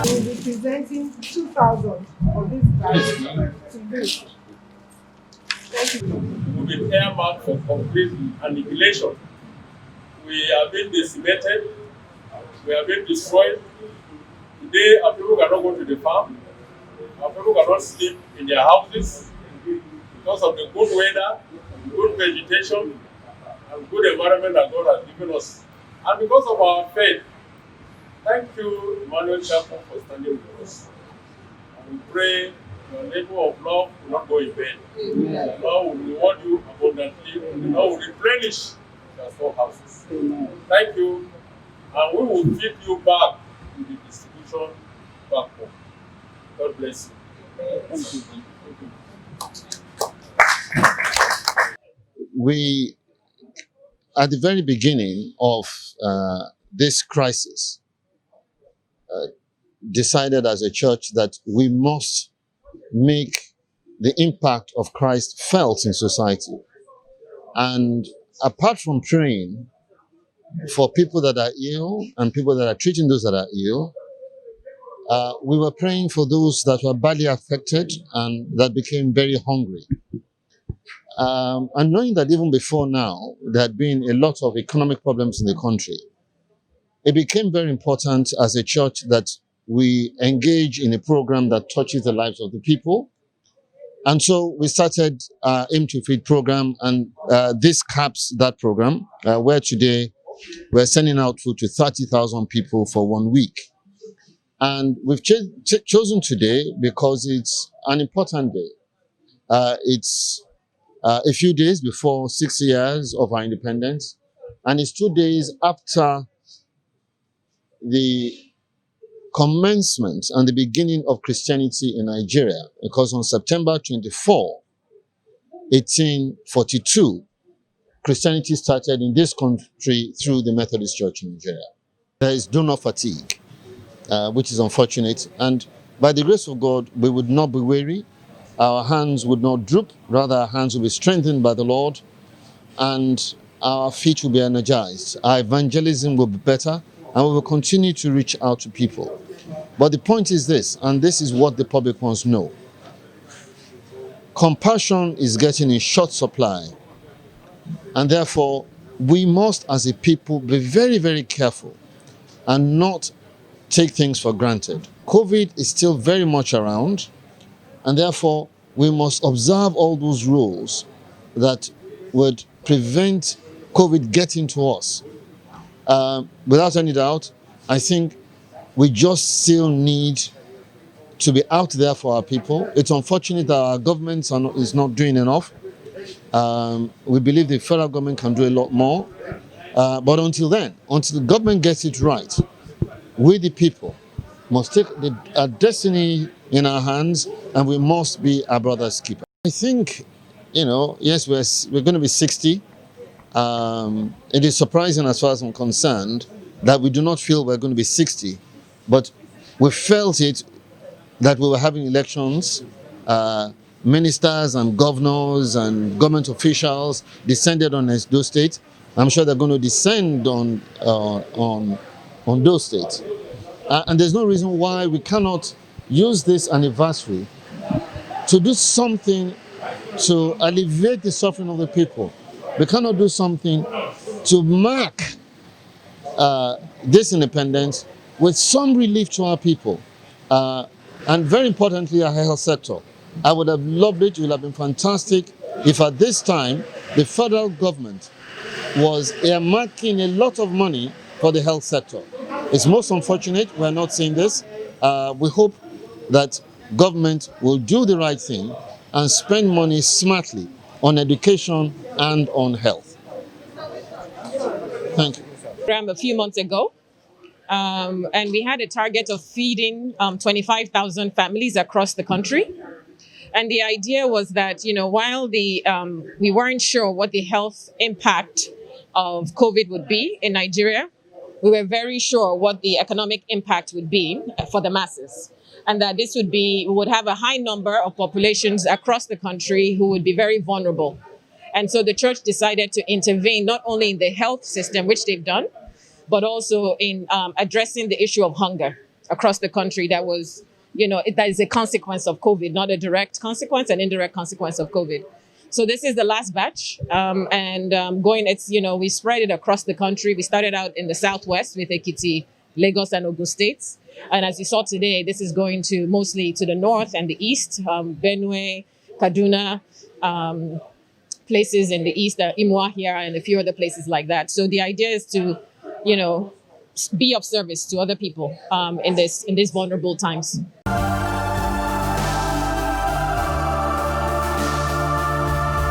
We will be presenting 2,000 of these bags today. Thank you. We've been earmarked for complete annihilation. We are being decimated. We are being destroyed. Today, our people cannot go to the farm. Our people cannot sleep in their houses because of the good weather, good vegetation, and good environment that God has given us. And because of our faith, thank you, Emmanuel Chapel, for standing with us. And we pray your labor of love will not go in vain. The Lord will reward you abundantly. The Lord will replenish your storehouses. Thank you. And we will feed you back with the distribution back home. God bless you. We, at the very beginning of this crisis, decided as a church that we must make the impact of Christ felt in society. And apart from praying for people that are ill and people that are treating those that are ill, we were praying for those that were badly affected and that became very hungry. And knowing that even before now, there had been a lot of economic problems in the country, it became very important as a church that we engage in a program that touches the lives of the people. And so we started our Aim to Feed program, and this caps that program, where today we're sending out food to 30,000 people for 1 week. And we've chosen today because it's an important day. It's a few days before 6 years of our independence, and it's 2 days after the commencement and the beginning of Christianity in Nigeria, because on September 24, 1842, Christianity started in this country through the Methodist Church in Nigeria. There is donor fatigue, which is unfortunate, and by the grace of God, we would not be weary. Our hands would not droop, rather our hands will be strengthened by the Lord, and our feet will be energized. Our evangelism will be better, and we will continue to reach out to people. But the point is this, and this is what the public wants to know. Compassion is getting in short supply, and therefore we must as a people be very, very careful and not take things for granted. COVID is still very much around, and therefore we must observe all those rules that would prevent COVID getting to us. Without any doubt, I think we just still need to be out there for our people. It's unfortunate that our government is not doing enough. We believe the federal government can do a lot more. But until then, until the government gets it right, we the people must take our destiny in our hands, and we must be our brother's keeper. I think, yes, we're going to be 60. It is surprising as far as I'm concerned that we do not feel we're going to be 60, but we felt it that we were having elections. Ministers and governors and government officials descended on those states. I'm sure they're going to descend on those states. And there's no reason why we cannot use this anniversary to do something to alleviate the suffering of the people. We cannot do something to mark this independence with some relief to our people. And very importantly, our health sector. I would have loved it would have been fantastic if at this time the federal government was earmarking a lot of money for the health sector. It's most unfortunate we're not seeing this. We hope that government will do the right thing and spend money smartly on education and on health. Thank you. A few months ago, and we had a target of feeding 25,000 families across the country. And the idea was that, while we weren't sure what the health impact of COVID would be in Nigeria, we were very sure what the economic impact would be for the masses. And that we would have a high number of populations across the country who would be very vulnerable. And so the church decided to intervene not only in the health system, which they've done, but also in addressing the issue of hunger. across the country that was, that is a consequence of COVID, not a direct consequence, an indirect consequence of COVID. So this is the last batch, we spread it across the country. We started out in the southwest with Ekiti, Lagos, and Ogun states. And as you saw today, this is going to mostly to the north and the east, Benue, Kaduna, places in the east, Imuahia, and a few other places like that. So the idea is to, be of service to other people in these vulnerable times.